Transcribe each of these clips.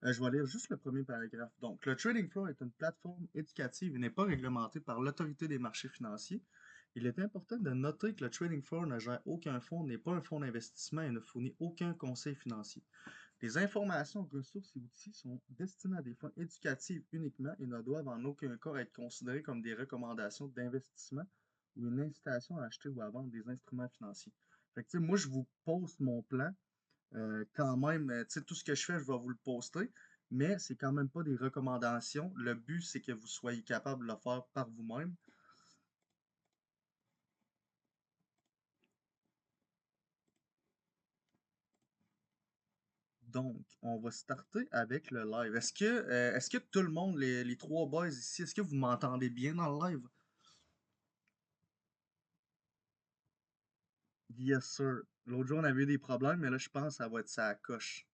Je vais lire juste le premier paragraphe. Donc, le Trading Floor est une plateforme éducative et n'est pas réglementée par l'autorité des marchés financiers. Il est important de noter que le Trading Floor ne gère aucun fonds, n'est pas un fonds d'investissement et ne fournit aucun conseil financier. Les informations, ressources et outils sont destinés à des fins éducatives uniquement et ne doivent en aucun cas être considérés comme des recommandations d'investissement ou une incitation à acheter ou à vendre des instruments financiers. Fait que, moi, je vous poste mon plan. Quand même, tu sais, tout ce que je fais, je vais vous le poster, mais c'est quand même pas des recommandations. Le but, c'est que vous soyez capable de le faire par vous-même. Donc, on va starter avec le live. Est-ce que tout le monde, les trois boys ici, est-ce que vous m'entendez bien dans le live? Yes, sir. L'autre jour, on avait eu des problèmes, mais là, je pense que ça va être ça à coche.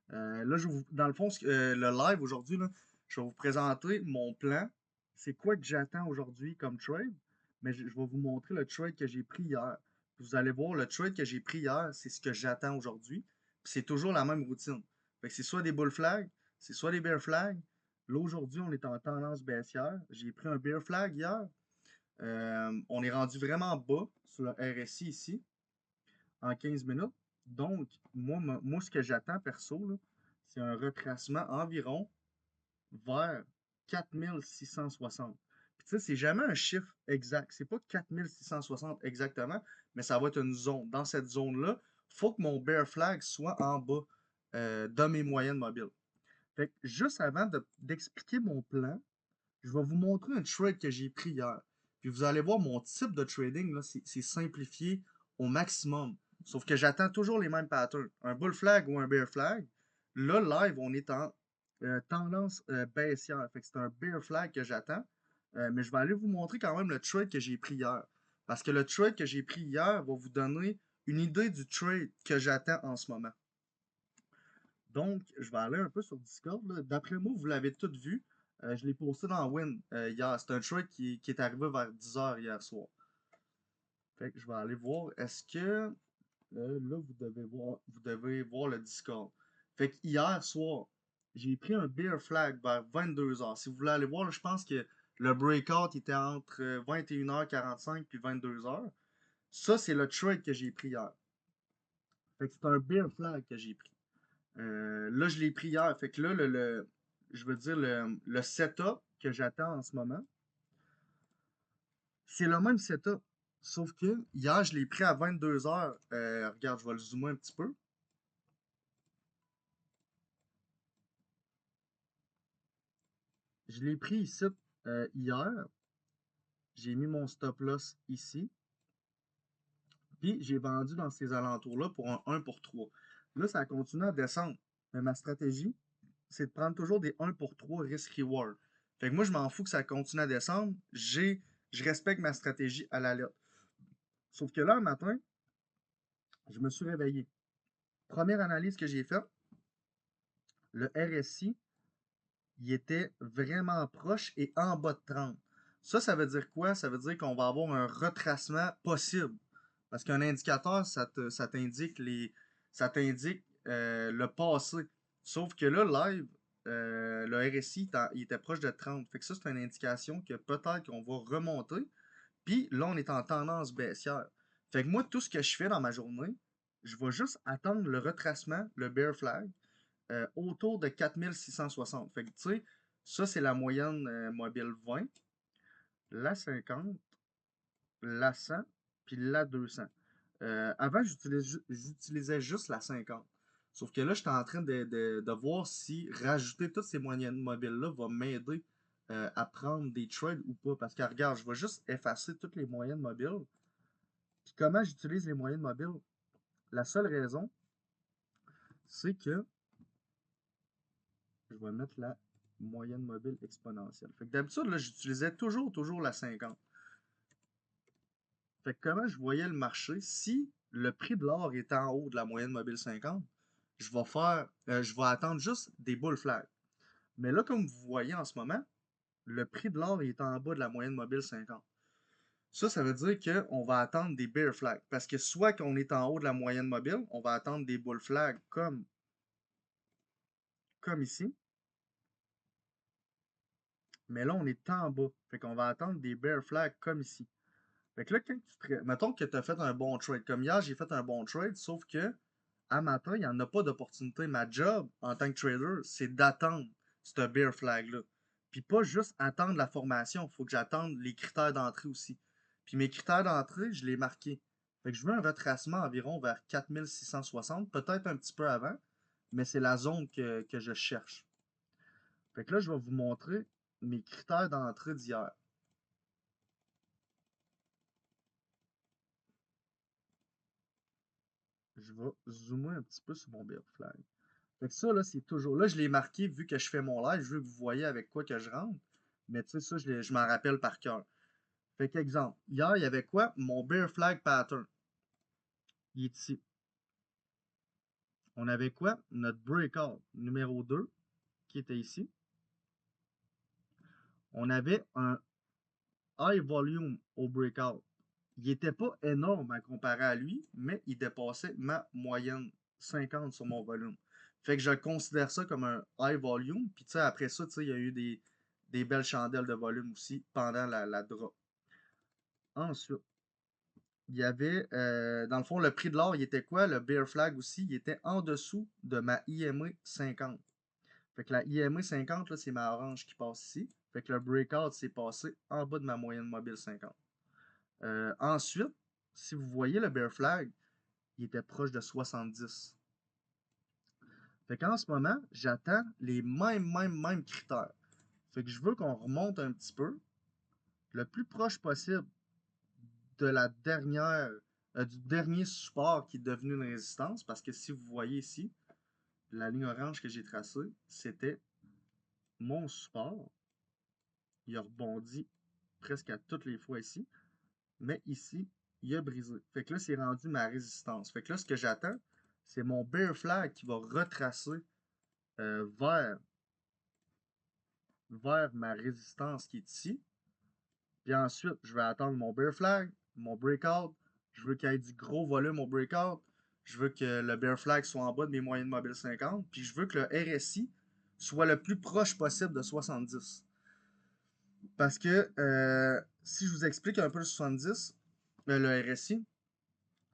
Là, dans le fond, le live aujourd'hui, là, je vais vous présenter mon plan. C'est quoi que j'attends aujourd'hui comme trade, mais je vais vous montrer le trade que j'ai pris hier. Vous allez voir, le trade que j'ai pris hier, c'est ce que j'attends aujourd'hui. Puis c'est toujours la même routine. Fait que c'est soit des bull flags, c'est soit des bear flags. Là, aujourd'hui, on est en tendance baissière. J'ai pris un bear flag hier. On est rendu vraiment bas sur le RSI ici en 15 minutes. Donc, moi ce que j'attends perso, là, c'est un retracement environ vers 4660. Puis tu sais, c'est jamais un chiffre exact. C'est pas 4660 exactement, mais ça va être une zone. Dans cette zone-là, il faut que mon bear flag soit en bas de mes moyennes mobiles. Fait que juste avant d'expliquer mon plan, je vais vous montrer un trade que j'ai pris hier. Puis vous allez voir mon type de trading, là, c'est simplifié au maximum. Sauf que j'attends toujours les mêmes patterns. Un bull flag ou un bear flag. Là, live, on est en tendance baissière. Fait que c'est un bear flag que j'attends. Mais je vais aller vous montrer quand même le trade que j'ai pris hier. Parce que le trade que j'ai pris hier va vous donner une idée du trade que j'attends en ce moment. Donc, je vais aller un peu sur Discord. D'après moi, vous l'avez tout vu. Je l'ai posté dans Win hier. C'est un trade qui est arrivé vers 10h hier soir. Fait que je vais aller voir. Est-ce que là, vous devez voir le Discord. Fait que hier soir, j'ai pris un bear flag vers 22h. Si vous voulez aller voir, là, je pense que le breakout était entre 21h45 puis 22h. Ça, c'est le trade que j'ai pris hier. Fait que c'est un bear flag que j'ai pris. Là, je l'ai pris hier. Fait que là, je veux dire, le setup que j'attends en ce moment, c'est le même setup. Sauf que hier, je l'ai pris à 22h. Regarde, je vais le zoomer un petit peu. Je l'ai pris ici hier. J'ai mis mon stop loss ici. Puis j'ai vendu dans ces alentours-là pour un 1 pour 3. Là, ça continue à descendre. Mais ma stratégie, c'est de prendre toujours des 1 pour 3 risk-reward. Fait que moi, je m'en fous que ça continue à descendre. Je respecte ma stratégie à la lettre. Sauf que là, un matin, je me suis réveillé. Première analyse que j'ai faite, le RSI, il était vraiment proche et en bas de 30. Ça veut dire quoi? Ça veut dire qu'on va avoir un retracement possible. Parce qu'un indicateur, ça t'indique le passé. Sauf que là, live, le RSI, il était proche de 30. Fait que ça, c'est une indication que peut-être qu'on va remonter. Puis là, on est en tendance baissière. Fait que moi, tout ce que je fais dans ma journée, je vais juste attendre le retracement, le bear flag, autour de 4660. Fait que tu sais, ça, c'est la moyenne mobile 20, la 50, la 100, puis la 200. Avant, j'utilisais juste la 50. Sauf que là, j'étais en train de voir si rajouter toutes ces moyennes mobiles-là va m'aider à prendre des trades ou pas. Parce que regarde, je vais juste effacer toutes les moyennes mobiles. Puis comment j'utilise les moyennes mobiles? La seule raison, c'est que je vais mettre la moyenne mobile exponentielle. Fait que d'habitude, là, j'utilisais toujours la 50. Fait que comment je voyais le marché? Si le prix de l'or est en haut de la moyenne mobile 50, je vais attendre juste des bull flags. Mais là, comme vous voyez en ce moment, le prix de l'or est en bas de la moyenne mobile 50. Ça veut dire qu'on va attendre des bear flags. Parce que soit qu'on est en haut de la moyenne mobile, on va attendre des bull flags comme comme ici. Mais là, on est en bas. Fait qu'on va attendre des bear flags comme ici. Fait que là, quand mettons que tu as fait un bon trade. Comme hier, j'ai fait un bon trade, sauf que à matin, il n'y en a pas d'opportunité. Ma job en tant que trader, c'est d'attendre ce bear flag-là. Puis pas juste attendre la formation, il faut que j'attende les critères d'entrée aussi. Puis mes critères d'entrée, je les ai marqués. Fait que je veux un retracement environ vers 4660, peut-être un petit peu avant, mais c'est la zone que je cherche. Fait que là, je vais vous montrer mes critères d'entrée d'hier. Je vais zoomer un petit peu sur mon bear flag. Fait que ça, là, c'est toujours. Là, je l'ai marqué vu que je fais mon live. Je veux que vous voyez avec quoi que je rentre. Mais tu sais, ça, je m'en rappelle par cœur. Fait qu'exemple, hier, il y avait quoi? Mon bear flag pattern. Il est ici. On avait quoi? Notre breakout numéro 2 qui était ici. On avait un high volume au breakout. Il n'était pas énorme à comparer à lui, mais il dépassait ma moyenne 50 sur mon volume. Fait que je considère ça comme un high volume. Puis tu sais, après ça, tu sais, il y a eu des belles chandelles de volume aussi pendant la drop. Ensuite, il y avait, dans le fond, le prix de l'or, il était quoi? Le bear flag aussi, il était en dessous de ma IME 50. Fait que la IME 50, là, c'est ma orange qui passe ici. Fait que le breakout s'est passé en bas de ma moyenne mobile 50. Ensuite, si vous voyez le bear flag, il était proche de 70. Fait qu'en ce moment, j'attends les mêmes critères. Fait que je veux qu'on remonte un petit peu, le plus proche possible de la dernière, du dernier support qui est devenu une résistance, parce que si vous voyez ici, la ligne orange que j'ai tracée, c'était mon support. Il a rebondi presque à toutes les fois ici, mais ici, il a brisé. Fait que là, c'est rendu ma résistance. Fait que là, ce que j'attends, c'est mon bear flag qui va retracer vers ma résistance qui est ici. Puis ensuite, je vais attendre mon bear flag, mon breakout. Je veux qu'il y ait du gros volume au breakout. Je veux que le bear flag soit en bas de mes moyennes mobiles 50. Puis je veux que le RSI soit le plus proche possible de 70. Parce que si je vous explique un peu le 70, le RSI,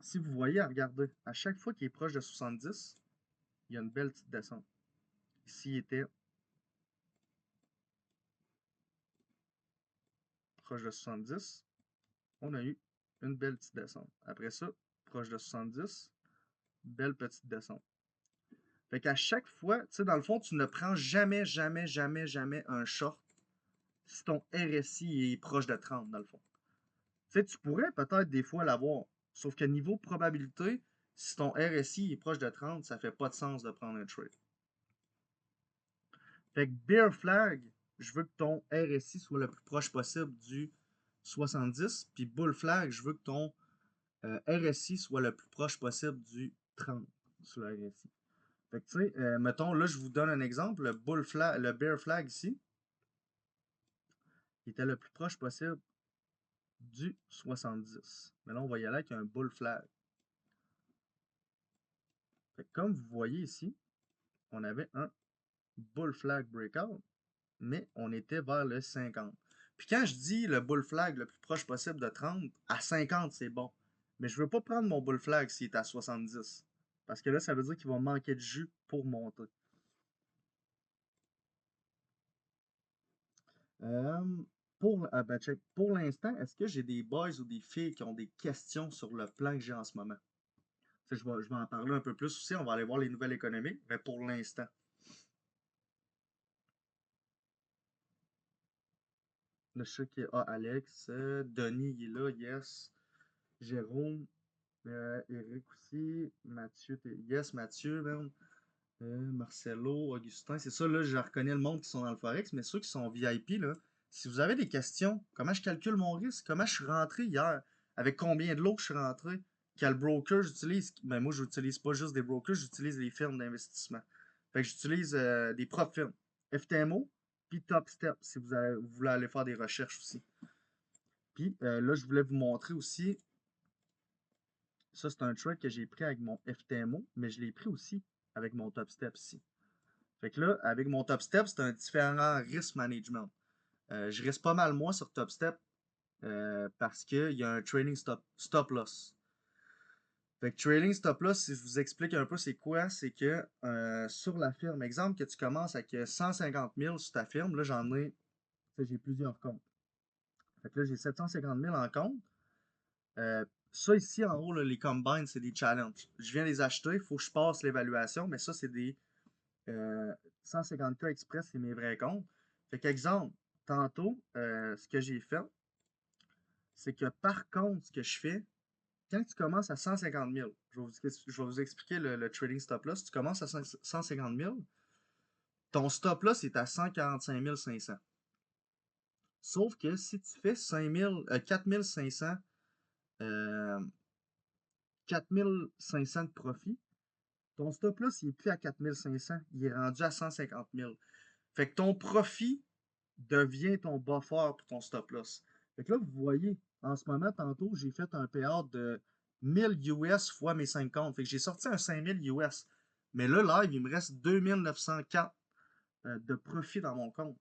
si vous voyez, regardez, à chaque fois qu'il est proche de 70, il y a une belle petite descente. Ici, il était proche de 70, on a eu une belle petite descente. Après ça, proche de 70, belle petite descente. Fait qu'à chaque fois, tu sais, dans le fond, tu ne prends jamais un short si ton RSI est proche de 30, dans le fond. Tu sais, tu pourrais peut-être des fois l'avoir, sauf que niveau probabilité, si ton RSI est proche de 30, ça fait pas de sens de prendre un trade. Fait que Bear Flag, je veux que ton RSI soit le plus proche possible du 70, puis Bull Flag, je veux que ton RSI soit le plus proche possible du 30 sur le RSI. Fait que tu sais, mettons, là, je vous donne un exemple, le Bear Flag ici, il était le plus proche possible du 70. Mais là, on va y aller avec un Bull Flag. Fait que comme vous voyez ici, on avait un Bull Flag Breakout, mais on était vers le 50. Puis quand je dis le Bull Flag le plus proche possible de 30, à 50, c'est bon. Mais je ne veux pas prendre mon Bull Flag s'il est à 70. Parce que là, ça veut dire qu'il va manquer de jus pour monter. Pour l'instant, est-ce que j'ai des boys ou des filles qui ont des questions sur le plan que j'ai en ce moment? Je vais en parler un peu plus aussi. On va aller voir les nouvelles économiques, mais pour l'instant. Là, je sais qu'il y a Alex, Denis, il est là, yes. Jérôme, Eric aussi, Mathieu, yes, Mathieu, même. Marcelo, Augustin, c'est ça, là, je reconnais le monde qui sont dans le Forex, mais ceux qui sont VIP, là, si vous avez des questions, comment je calcule mon risque, comment je suis rentré hier, avec combien de lots je suis rentré, quel broker j'utilise, ben moi, je n'utilise pas juste des brokers, j'utilise des firmes d'investissement. Fait que j'utilise des propres firmes, FTMO, puis TopStep, si vous voulez aller faire des recherches aussi. Puis là, je voulais vous montrer aussi, ça c'est un trade que j'ai pris avec mon FTMO, mais je l'ai pris aussi avec mon TopStep ici. Fait que là, avec mon top step, c'est un différent risk management. Je risque pas mal moins sur top step parce qu'il y a un trailing stop loss. Fait que trailing stop loss, si je vous explique un peu c'est quoi, c'est que sur la firme, exemple que tu commences avec 150 000 sur ta firme, là j'ai plusieurs comptes. Fait que là j'ai 750 000 en compte. Ça ici en haut, là, les combines, c'est des challenges. Je viens les acheter, il faut que je passe l'évaluation, mais ça c'est des 150K Express, c'est mes vrais comptes. Fait qu'exemple, tantôt, ce que j'ai fait, c'est que par contre, ce que je fais, quand tu commences à 150 000, je vais vous expliquer le trading stop loss. Tu commences à 150 000, ton stop loss est à 145 500. Sauf que si tu fais 4 500, 4 500 de profit, ton stop loss il n'est plus à 4 500, il est rendu à 150 000. Fait que ton profit devient ton buffer pour ton stop loss. Fait que là, vous voyez, en ce moment, tantôt, j'ai fait un payout de 1000 US fois mes 5 comptes. Fait que j'ai sorti un 5000 US. Mais là, live, il me reste 2904 de profit dans mon compte.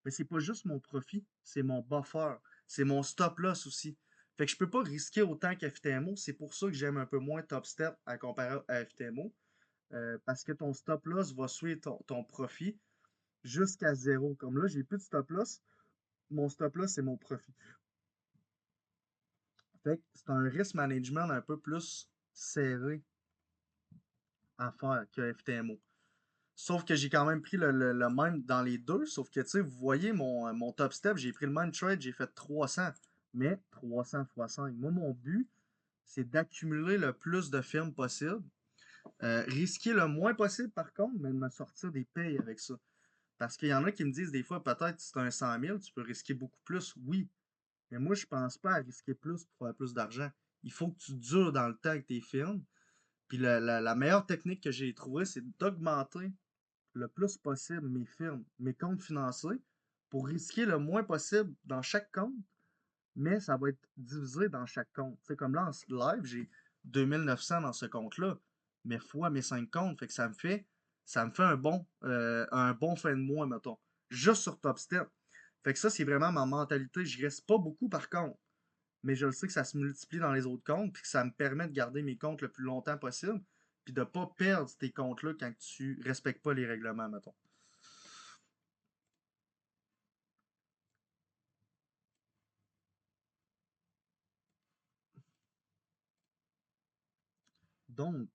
Mais c'est pas juste mon profit, c'est mon buffer. C'est mon stop loss aussi. Fait que je peux pas risquer autant qu'FTMO. C'est pour ça que j'aime un peu moins Top Step à comparer à FTMO. Parce que ton stop loss va suivre ton profit jusqu'à zéro. Comme là, j'ai plus de stop loss. Mon stop loss, c'est mon profit. Fait que c'est un risk management un peu plus serré à faire que FTMO. Sauf que j'ai quand même pris le même dans les deux. Sauf que, tu sais, vous voyez mon top step, j'ai pris le même trade, j'ai fait 300. Mais 300 x 5. Moi, mon but, c'est d'accumuler le plus de firmes possible. Risquer le moins possible, par contre, mais de me sortir des payes avec ça. Parce qu'il y en a qui me disent des fois, peut-être si tu as un 100 000, tu peux risquer beaucoup plus. Oui, mais moi, je pense pas à risquer plus pour faire plus d'argent. Il faut que tu dures dans le temps avec tes films. Puis la meilleure technique que j'ai trouvée, c'est d'augmenter le plus possible mes firmes, mes comptes financiers, pour risquer le moins possible dans chaque compte, mais ça va être divisé dans chaque compte. C'est comme là, en live, j'ai 2900 dans ce compte-là, mais fois mes 5 comptes, fait que ça me fait un bon fin de mois, mettons, juste sur Top Step. Fait que ça, c'est vraiment ma mentalité. Je reste pas beaucoup par contre, mais je le sais que ça se multiplie dans les autres comptes, puis que ça me permet de garder mes comptes le plus longtemps possible, puis de ne pas perdre tes comptes-là quand tu respectes pas les règlements, mettons. Donc,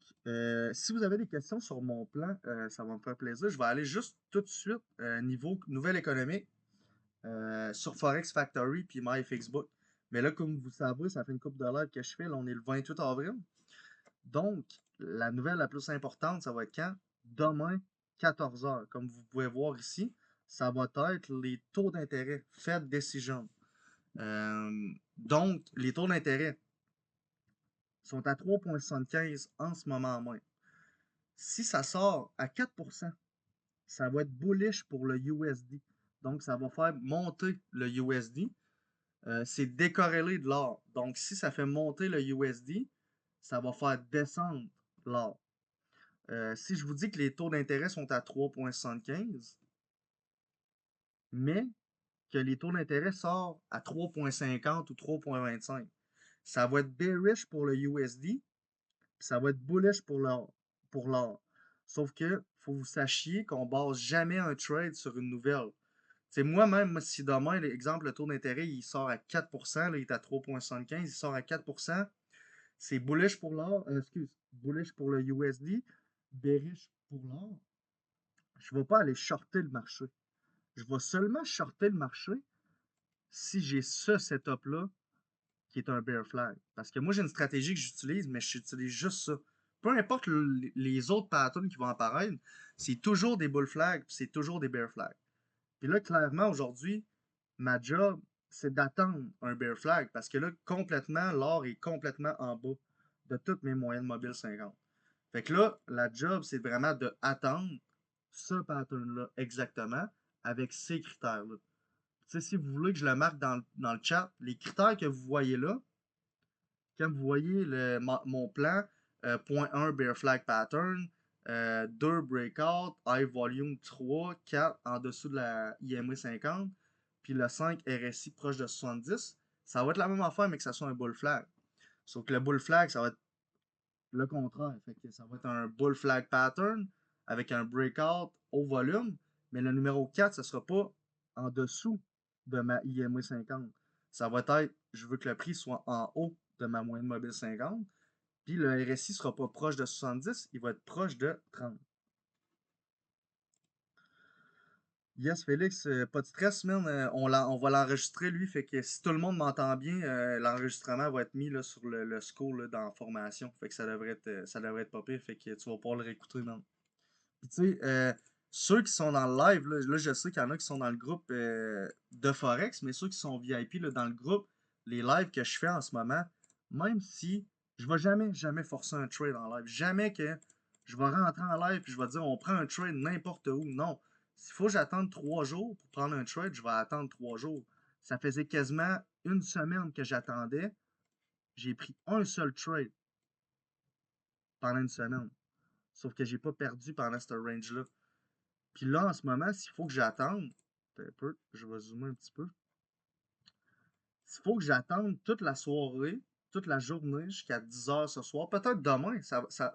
si vous avez des questions sur mon plan, ça va me faire plaisir. Je vais aller juste tout de suite niveau nouvelle économique sur Forex Factory puis MyFixBook. Mais là, comme vous savez, ça fait une couple de live que je fais. Là, on est le 28 avril. Donc, la nouvelle la plus importante, ça va être quand? Demain, 14 heures. Comme vous pouvez voir ici, ça va être les taux d'intérêt, Fed Decision. Donc, les taux d'intérêt sont à 3,75 en ce moment même. Si ça sort à 4%, ça va être bullish pour le USD. Donc, ça va faire monter le USD. C'est décorrélé de l'or. Donc, si ça fait monter le USD, ça va faire descendre l'or. Si je vous dis que les taux d'intérêt sont à 3,75, mais que les taux d'intérêt sortent à 3,50 ou 3,25, ça va être bearish pour le USD, puis ça va être bullish pour l'or. Sauf que faut vous sachiez qu'on base jamais un trade sur une nouvelle. C'est moi-même, si demain, l'exemple, le taux d'intérêt, il sort à 4%, là, il est à 3,75, il sort à 4%, c'est bullish pour l'or, bullish pour le USD, bearish pour l'or. Je ne vais pas aller shorter le marché. Je vais seulement shorter le marché si j'ai ce setup-là qui est un bear flag. Parce que moi, j'ai une stratégie que j'utilise, mais j'utilise juste ça. Peu importe les autres patterns qui vont apparaître, c'est toujours des bull flags, c'est toujours des bear flags. Puis là, clairement, aujourd'hui, ma job, c'est d'attendre un bear flag. Parce que là, complètement, l'or est complètement en bas de toutes mes moyennes mobiles 50. Fait que là, la job, c'est vraiment d'attendre ce pattern-là exactement avec ces critères-là. Tu sais, si vous voulez que je le marque dans le chat, les critères que vous voyez là, quand vous voyez mon plan, point 1, Bear Flag Pattern, 2 breakout, high volume 3, 4 en dessous de la IMA 50, puis le 5 RSI proche de 70. Ça va être la même affaire, mais que ça soit un bull flag. Sauf que le bull flag, ça va être le contraire. Fait que ça va être un bull flag pattern avec un breakout au volume, mais le numéro 4, ce sera pas en dessous de ma IMA 50. Ça va être, je veux que le prix soit en haut de ma moyenne mobile 50, puis le RSI sera pas proche de 70, il va être proche de 30. Yes, Félix, pas de stress, man. On va l'enregistrer, lui. Fait que si tout le monde m'entend bien, l'enregistrement va être mis là, sur le score là, dans formation. Fait que ça devrait être pas pire. Fait que tu vas pouvoir le réécouter, man. Puis tu sais, ceux qui sont dans le live, là, je sais qu'il y en a qui sont dans le groupe de Forex, mais ceux qui sont VIP là, dans le groupe, les lives que je fais en ce moment, même si je vais jamais forcer un trade en live. Jamais que je vais rentrer en live et je vais dire on prend un trade n'importe où. Non. S'il faut que j'attende 3 jours pour prendre un trade, je vais attendre 3 jours. Ça faisait quasiment une semaine que j'attendais. J'ai pris un seul trade pendant une semaine. Sauf que j'ai pas perdu pendant ce range-là. Puis là, en ce moment, s'il faut que j'attende, un peu, je vais zoomer un petit peu. S'il faut que j'attende toute la soirée, toute la journée, jusqu'à 10 heures ce soir, peut-être demain,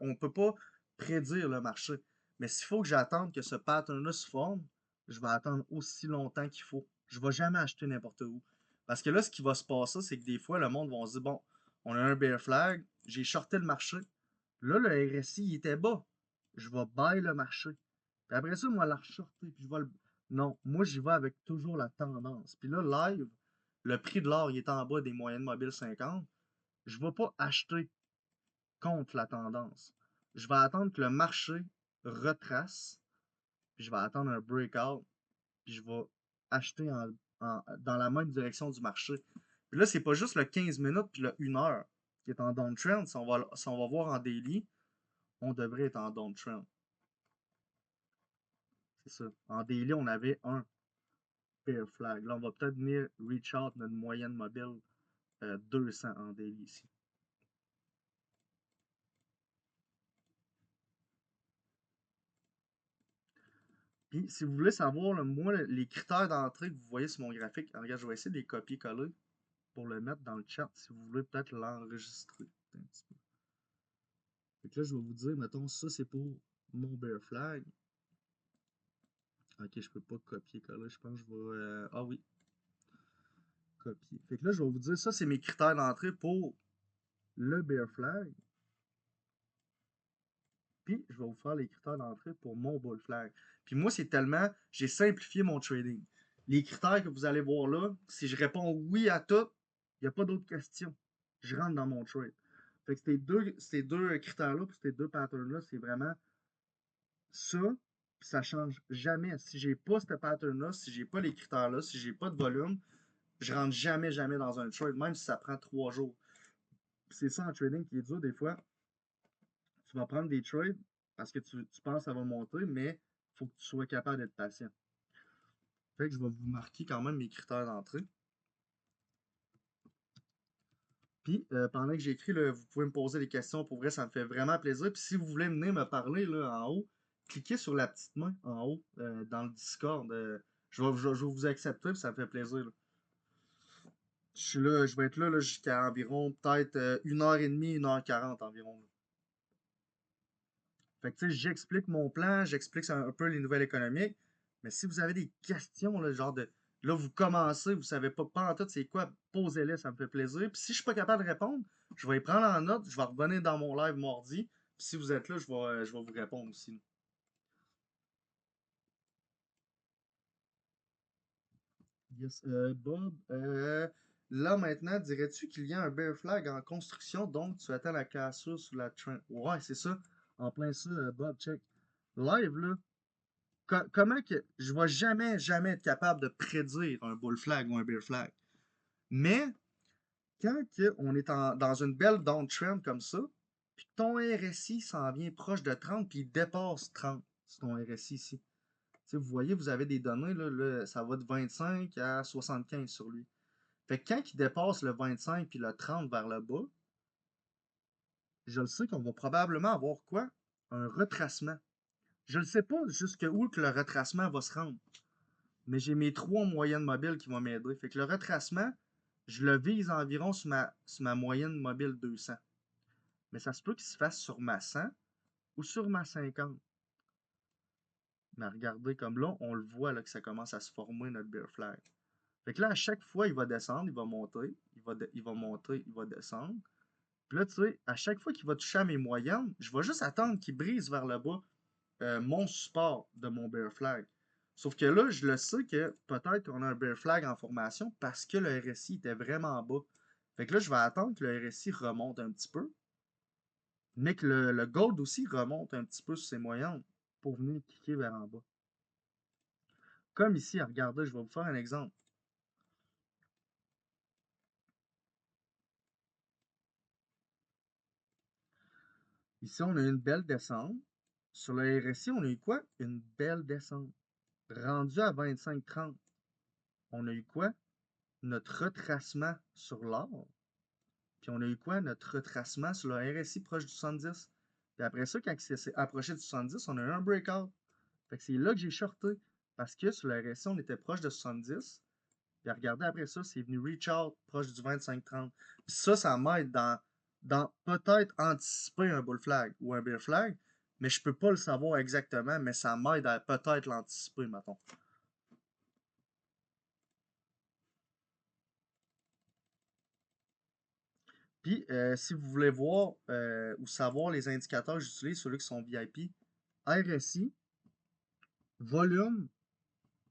on ne peut pas prédire le marché. Mais s'il faut que j'attende que ce pattern-là se forme, je vais attendre aussi longtemps qu'il faut. Je ne vais jamais acheter n'importe où. Parce que là, ce qui va se passer, c'est que des fois, le monde va se dire, bon, on a un bear flag, j'ai shorté le marché. Là, le RSI, il était bas. Je vais buy le marché. Puis après ça, moi, la shorter, puis je vais le... Non, moi, j'y vais avec toujours la tendance. Puis là, live, le prix de l'or, il est en bas des moyennes mobiles 50. Je ne vais pas acheter contre la tendance. Je vais attendre que le marché retrace, puis je vais attendre un breakout, puis je vais acheter dans la même direction du marché. Puis là, c'est pas juste le 15 minutes puis le 1 heure qui est en downtrend. Si on va voir en daily, on devrait être en downtrend. C'est ça. En daily, on avait un bear flag. Là, on va peut-être venir reach out notre moyenne mobile 200 en daily ici. Puis, si vous voulez savoir, là, moi, les critères d'entrée que vous voyez sur mon graphique, regarde, je vais essayer de les copier-coller pour le mettre dans le chat si vous voulez peut-être l'enregistrer un petit peu. Fait que là, je vais vous dire, mettons, ça c'est pour mon bear flag. Ok, je peux pas copier-coller, je pense que je vais. Ah oui, copier. Fait que là, je vais vous dire, ça c'est mes critères d'entrée pour le bear flag. Puis, je vais vous faire les critères d'entrée pour mon bull flag. Puis moi, c'est tellement, j'ai simplifié mon trading. Les critères que vous allez voir là, si je réponds oui à tout, il n'y a pas d'autres questions. Je rentre dans mon trade. Fait que ces deux critères-là, puis ces deux patterns-là, c'est vraiment ça, puis ça change jamais. Si j'ai pas ce pattern-là, si j'ai pas les critères-là, si j'ai pas de volume, je rentre jamais dans un trade, même si ça prend 3 jours. C'est ça en trading qui est dur des fois. Tu vas prendre des trades parce que tu penses que ça va monter, mais il faut que tu sois capable d'être patient. Fait que je vais vous marquer quand même mes critères d'entrée. Puis pendant que j'écris, vous pouvez me poser des questions. Pour vrai, ça me fait vraiment plaisir. Puis si vous voulez venir me parler là, en haut, cliquez sur la petite main en haut dans le Discord. Je vais vous accepter, puis ça me fait plaisir. Là. Je suis là, je vais être là, jusqu'à environ peut-être 1h30, 1h40 environ. Là. Fait que tu sais, j'explique mon plan, j'explique un peu les nouvelles économiques. Mais si vous avez des questions, là, genre de. Là, vous commencez, vous savez pas en tout c'est quoi, posez-les, ça me fait plaisir. Puis si je suis pas capable de répondre, je vais y prendre en note, je vais revenir dans mon live mardi. Puis si vous êtes là, je vais vous répondre aussi. Yes. Bob, là maintenant, dirais-tu qu'il y a un bear flag en construction, donc tu attends la cassure sous la trend. Ouais, c'est ça. En plein ça, Bob, check. Live, là, comment que je vais jamais être capable de prédire un bull flag ou un bear flag. Mais quand on est dans une belle downtrend comme ça, puis que ton RSI s'en vient proche de 30 puis il dépasse 30, c'est ton RSI ici. Vous voyez, vous avez des données, là, ça va de 25 à 75 sur lui. Fait que quand il dépasse le 25 puis le 30 vers le bas, je le sais qu'on va probablement avoir quoi? un retracement. Je ne sais pas jusqu'où que le retracement va se rendre, mais j'ai mes 3 moyennes mobiles qui vont m'aider. Fait que le retracement, je le vise environ sur ma moyenne mobile 200. Mais ça se peut qu'il se fasse sur ma 100 ou sur ma 50. Mais regardez, comme là, on le voit là, que ça commence à se former, notre bear flag. Fait que là, à chaque fois, il va descendre, il va monter, il va monter, il va descendre. Puis là, tu sais, à chaque fois qu'il va toucher à mes moyennes, je vais juste attendre qu'il brise vers le bas mon support de mon bear flag. Sauf que là, je le sais que peut-être qu'on a un bear flag en formation parce que le RSI était vraiment bas. Fait que là, je vais attendre que le RSI remonte un petit peu, mais que le gold aussi remonte un petit peu sur ses moyennes pour venir cliquer vers en bas. Comme ici, regardez, je vais vous faire un exemple. Ici, on a une belle descente. Sur le RSI, on a eu quoi? Une belle descente. Rendu à 25-30, on a eu quoi? Notre retracement sur l'or. Puis on a eu quoi? Notre retracement sur le RSI proche du 70. Puis après ça, quand il s'est approché du 70, on a eu un breakout. Fait que c'est là que j'ai shorté. Parce que sur le RSI, on était proche de 70. Puis regardez après ça, c'est venu reach out proche du 25-30. Puis ça m'aide dans peut-être anticiper un bull flag ou un bear flag. Mais je peux pas le savoir exactement, mais ça m'aide à peut-être l'anticiper, mettons. Puis, si vous voulez voir ou savoir les indicateurs que j'utilise, ceux qui sont VIP, RSI, volume,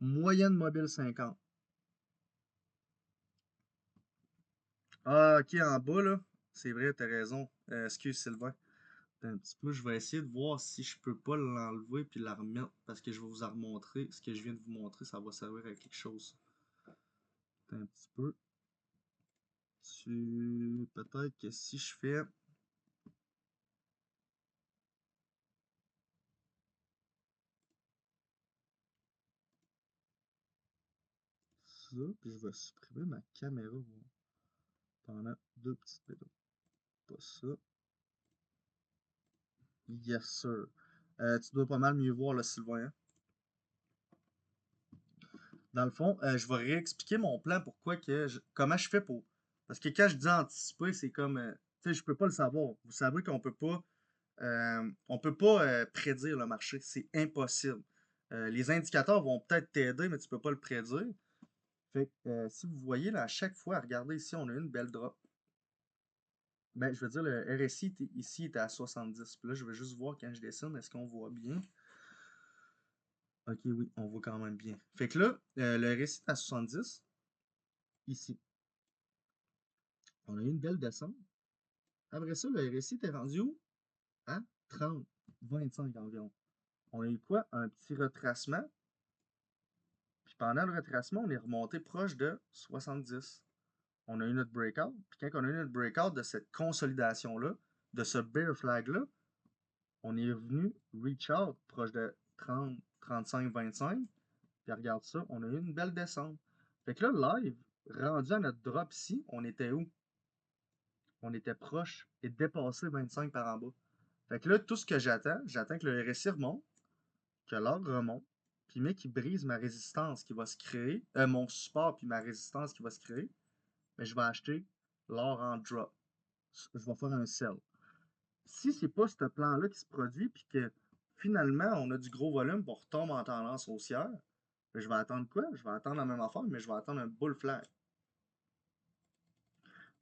moyenne mobile 50. Ah, ok, en bas, là. C'est vrai, t'as raison. Excuse, Sylvain. Attends un petit peu, je vais essayer de voir si je peux pas l'enlever puis la remettre parce que je vais vous en remontrer. Ce que je viens de vous montrer, ça va servir à quelque chose. Attends un petit peu. Peut-être que si je fais ça, puis je vais supprimer ma caméra pendant 2 petites minutes. Pas ça. Yes, sir. Tu dois pas mal mieux voir le Sylvain, hein? Dans le fond, je vais réexpliquer mon plan pourquoi comment je fais pour. Parce que quand je dis anticiper, c'est comme. Tu sais, je peux pas le savoir. Vous savez on peut pas prédire le marché. C'est impossible. Les indicateurs vont peut-être t'aider, mais tu peux pas le prédire. Fait que si vous voyez là, à chaque fois, regardez ici, on a une belle drop. Ben, je veux dire, le RSI ici était à 70. Puis là, je vais juste voir quand je dessine, est-ce qu'on voit bien? Ok, oui, on voit quand même bien. Fait que là, le RSI est à 70, ici. On a eu une belle descente. Après ça, le RSI était rendu où? À 30, 25 environ. On a eu quoi? Un petit retracement. Puis pendant le retracement, on est remonté proche de 70. On a eu notre breakout. Puis quand on a eu notre breakout de cette consolidation-là, de ce bear flag-là, on est venu reach out proche de 30, 35, 25. Puis regarde ça, on a eu une belle descente. Fait que là, live, rendu à notre drop ici, on était où? On était proche et dépassé 25 par en bas. Fait que là, tout ce que j'attends que le RSI remonte, que l'or remonte, puis mais qu'il brise ma résistance qui va se créer, mon support puis ma résistance qui va se créer, mais je vais acheter l'or en drop. Je vais faire un sell. Si c'est pas ce plan-là qui se produit, puis que finalement on a du gros volume, pour retombe en tendance haussière, ben, je vais attendre quoi? Je vais attendre la même affaire, mais je vais attendre un bull flag.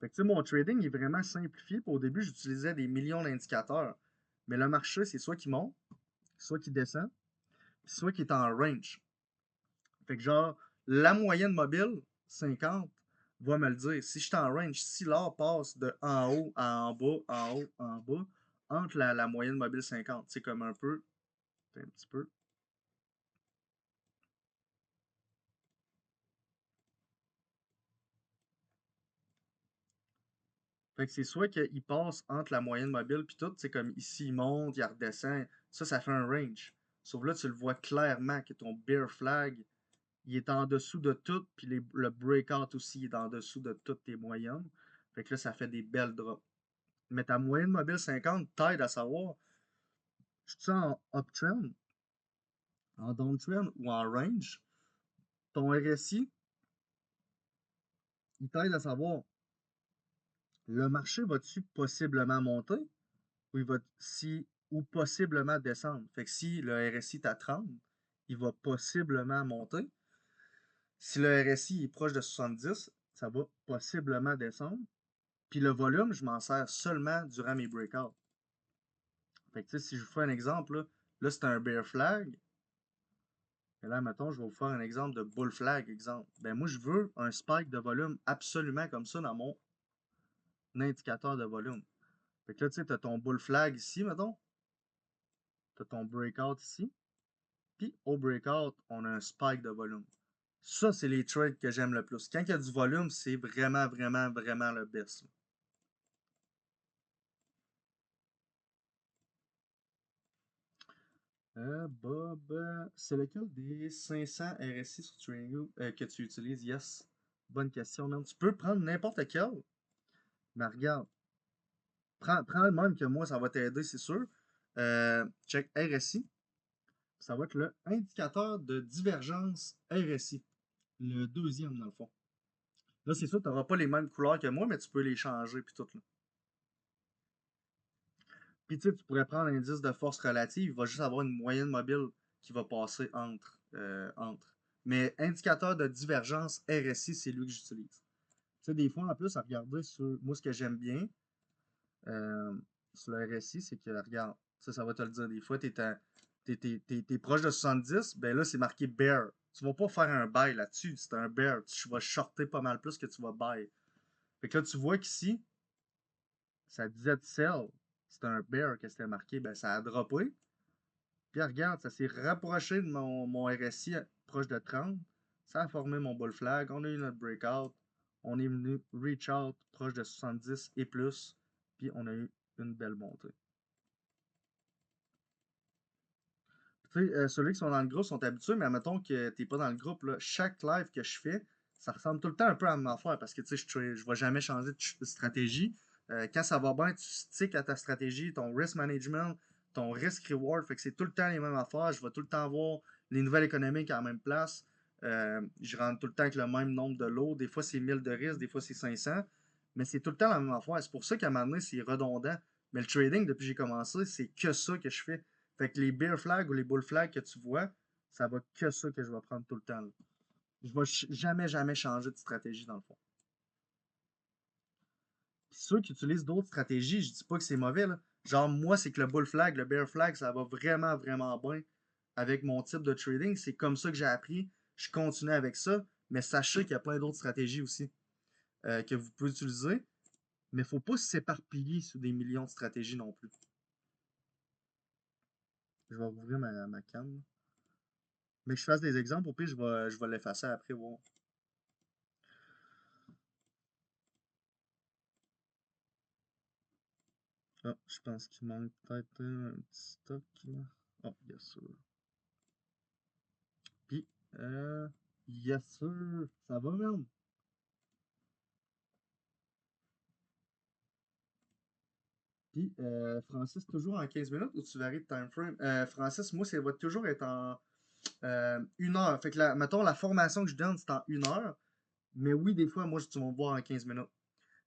Fait que, tu sais, mon trading est vraiment simplifié. Puis au début, j'utilisais des millions d'indicateurs. Mais le marché, c'est soit qu'il monte, soit qu'il descend, puis soit qu'il est en range. Fait que genre, la moyenne mobile, 50, va me le dire. Si je suis en range, si l'or passe de en haut à en bas, en haut, en bas, entre la moyenne mobile 50, c'est comme un petit peu. Fait que c'est soit qu'il passe entre la moyenne mobile puis tout, c'est comme ici, il monte, il redescend. Ça fait un range. Sauf là, tu le vois clairement que ton bear flag, il est en dessous de tout, puis le breakout aussi est en dessous de toutes tes moyennes. Fait que là, ça fait des belles drops. Mais ta moyenne mobile 50 t'aide à savoir Je suis en uptrend, en downtrend ou en range. Ton RSI, il t'aide à savoir le marché va-tu possiblement monter ou ou possiblement descendre. Fait que si le RSI est à 30, il va possiblement monter. Si le RSI est proche de 70, ça va possiblement descendre. Puis le volume, je m'en sers seulement durant mes breakouts. Fait que si je vous fais un exemple, là c'est un bear flag. Et là, mettons, je vais vous faire un exemple de bull flag, exemple. Ben moi, je veux un spike de volume absolument comme ça dans mon indicateur de volume. Fait que là, tu sais, tu as ton bull flag ici, mettons. Tu as ton breakout ici. Puis au breakout, on a un spike de volume. Ça, c'est les trades que j'aime le plus. Quand il y a du volume, c'est vraiment, vraiment, vraiment le best. Bob, c'est lequel des 500 RSI sur TradingView que tu utilises? Yes. Bonne question, man. Tu peux prendre n'importe quel, mais regarde, prends le même que moi, ça va t'aider, c'est sûr. Check RSI. Ça va être le indicateur de divergence RSI. Le deuxième, dans le fond. Là, c'est sûr, tu n'auras pas les mêmes couleurs que moi, mais tu peux les changer, puis tout, là. Puis tu sais, tu pourrais prendre l'indice de force relative, il va juste avoir une moyenne mobile qui va passer entre. Mais indicateur de divergence RSI, c'est lui que j'utilise. Tu sais, des fois, en plus, à regarder sur. Moi, ce que j'aime bien euh, sur le RSI, c'est que, regarde, ça va te le dire. Des fois, t'es proche de 70, ben là, c'est marqué bear. Tu vas pas faire un buy là-dessus. C'est un bear. Tu vas shorter pas mal plus que tu vas buy. Fait que là, tu vois qu'ici, ça disait de sell. C'était un bear que c'était marqué. Ben, ça a droppé. Puis regarde, ça s'est rapproché de mon RSI proche de 30. Ça a formé mon bull flag. On a eu notre breakout. On est venu reach out proche de 70 et plus. Puis on a eu une belle montée. Tu sais, ceux qui sont dans le groupe sont habitués, mais admettons que t'es pas dans le groupe, là, chaque live que je fais, ça ressemble tout le temps un peu à la même affaire parce que tu sais, je vais jamais changer de stratégie. Quand ça va bien, tu sticks à ta stratégie, ton risk management, ton risk reward, fait que c'est tout le temps les mêmes affaires. Je vais tout le temps voir les nouvelles économiques à la même place. Je rentre tout le temps avec le même nombre de lots. Des fois, c'est 1000 de risque, des fois, c'est 500. Mais c'est tout le temps la même affaire. C'est pour ça qu'à un moment donné, c'est redondant. Mais le trading, depuis que j'ai commencé, c'est que ça que je fais. Fait que les bear flags ou les bull flags que tu vois, ça va que ça que je vais prendre tout le temps, là. Je vais jamais, jamais changer de stratégie dans le fond. Puis ceux qui utilisent d'autres stratégies, je dis pas que c'est mauvais, là. Genre, moi, c'est que le bull flag, le bear flag, ça va vraiment, vraiment bien avec mon type de trading. C'est comme ça que j'ai appris. Je continue avec ça. Mais sachez qu'il y a plein d'autres stratégies aussi que vous pouvez utiliser. Mais il ne faut pas s'éparpiller sur des millions de stratégies non plus. Je vais rouvrir ma cam. Mais que je fasse des exemples, au pire, je vais l'effacer après. Voir. Ah, je pense qu'il manque peut-être un petit stock là. Oh, bien sûr. Puis, yes sir, ça va même. Puis, Francis, toujours en 15 minutes ou tu varies de time frame? Francis, moi, ça va toujours être en 1 heure. Fait que, mettons, la formation que je donne, c'est en 1 heure. Mais oui, des fois, moi, tu vas me voir en 15 minutes.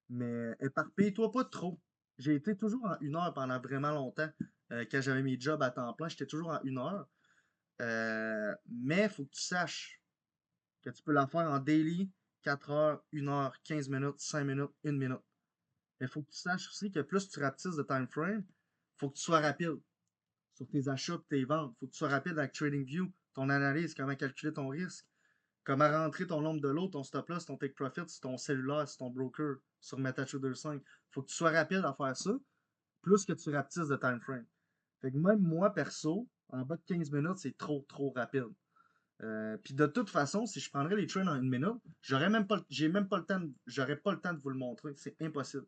Mais éparpille-toi pas trop. J'ai été toujours en 1 heure pendant vraiment longtemps. Quand j'avais mes jobs à temps plein, j'étais toujours en 1 heure. Mais il faut que tu saches que tu peux la faire en daily, 4 heures, 1 heure, 15 minutes, 5 minutes, 1 minute. Mais il faut que tu saches aussi que plus tu rapetisses de time frame, il faut que tu sois rapide sur tes achats et tes ventes. Il faut que tu sois rapide avec TradingView, ton analyse, comment calculer ton risque, comment rentrer ton nombre de lots, ton stop loss, ton take profit sur ton cellulaire, sur ton broker, sur MetaTrader 5. Il faut que tu sois rapide à faire ça, plus que tu rapetisses de time frame. Fait que même moi, perso, en bas de 15 minutes, c'est trop, trop rapide. Puis de toute façon, si je prendrais les trades en 1 minute, j'ai même pas le temps, j'aurais pas le temps de vous le montrer. C'est impossible.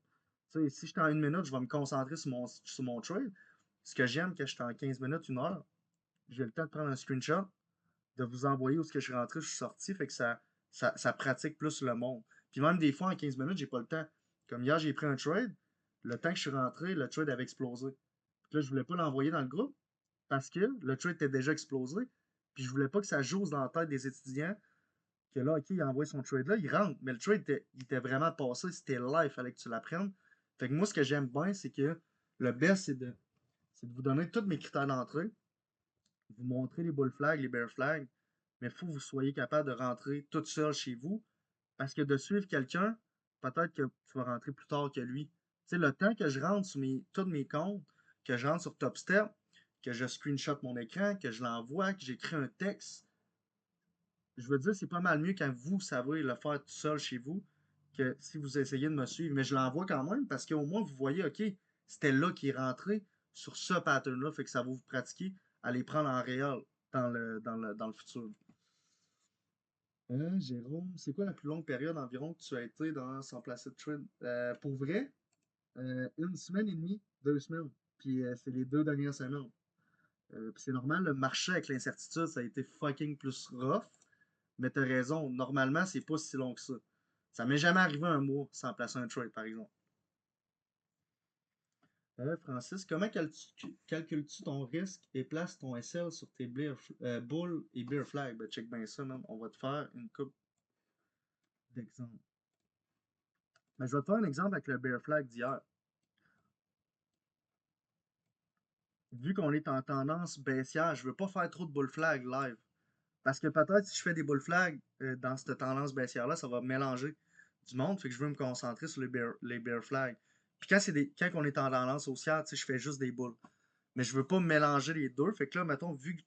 Tu sais, si j'étais en 1 minute, je vais me concentrer sur mon trade. Ce que j'aime, que j'étais en 15 minutes, 1 heure, j'ai le temps de prendre un screenshot, de vous envoyer où est-ce que je suis rentré, je suis sorti, fait que ça pratique plus le monde. Puis même des fois, en 15 minutes, j'ai pas le temps. Comme hier, j'ai pris un trade, le temps que je suis rentré, le trade avait explosé. Puis là, je voulais pas l'envoyer dans le groupe, parce que le trade était déjà explosé. Puis je voulais pas que ça joue dans la tête des étudiants que là, OK, il envoie son trade là, il rentre. Mais le trade il était vraiment passé, c'était live, il fallait que tu l'apprennes. Fait que moi, ce que j'aime bien, c'est que le best, c'est de vous donner tous mes critères d'entrée, vous montrer les bull flags, les bear flags, mais il faut que vous soyez capable de rentrer tout seul chez vous, parce que de suivre quelqu'un, peut-être que tu vas rentrer plus tard que lui. Tu sais, le temps que je rentre sur tous mes comptes, que je rentre sur TopStep, que je screenshot mon écran, que je l'envoie, que j'écris un texte, je veux dire, c'est pas mal mieux quand vous savez le faire tout seul chez vous que si vous essayez de me suivre. Mais je l'envoie quand même parce qu'au moins vous voyez, OK, c'était là qu'il est rentré sur ce pattern-là, fait que ça va vous pratiquer à les prendre en réel dans le futur. Jérôme, c'est quoi la plus longue période environ que tu as été dans Sans Placid Trade? Pour vrai, une semaine et demie, 2 semaines. Puis c'est les 2 dernières semaines. Puis c'est normal, le marché avec l'incertitude, ça a été fucking plus rough. Mais t'as raison, normalement, c'est pas si long que ça. Ça m'est jamais arrivé un mois sans placer un trade, par exemple. Francis, comment calcules-tu ton risque et places ton SL sur tes bull et bear flag? Ben, check bien ça, man. On va te faire une coupe d'exemples. Ben, je vais te faire un exemple avec le bear flag d'hier. Vu qu'on est en tendance baissière, je veux pas faire trop de bull flag live. Parce que peut-être si je fais des bull flags dans cette tendance baissière-là, ça va mélanger du monde. Fait que je veux me concentrer sur les bear flags. Puis quand on est en tendance haussière, tu sais, je fais juste des bulls. Mais je veux pas mélanger les deux. Fait que là, mettons, vu que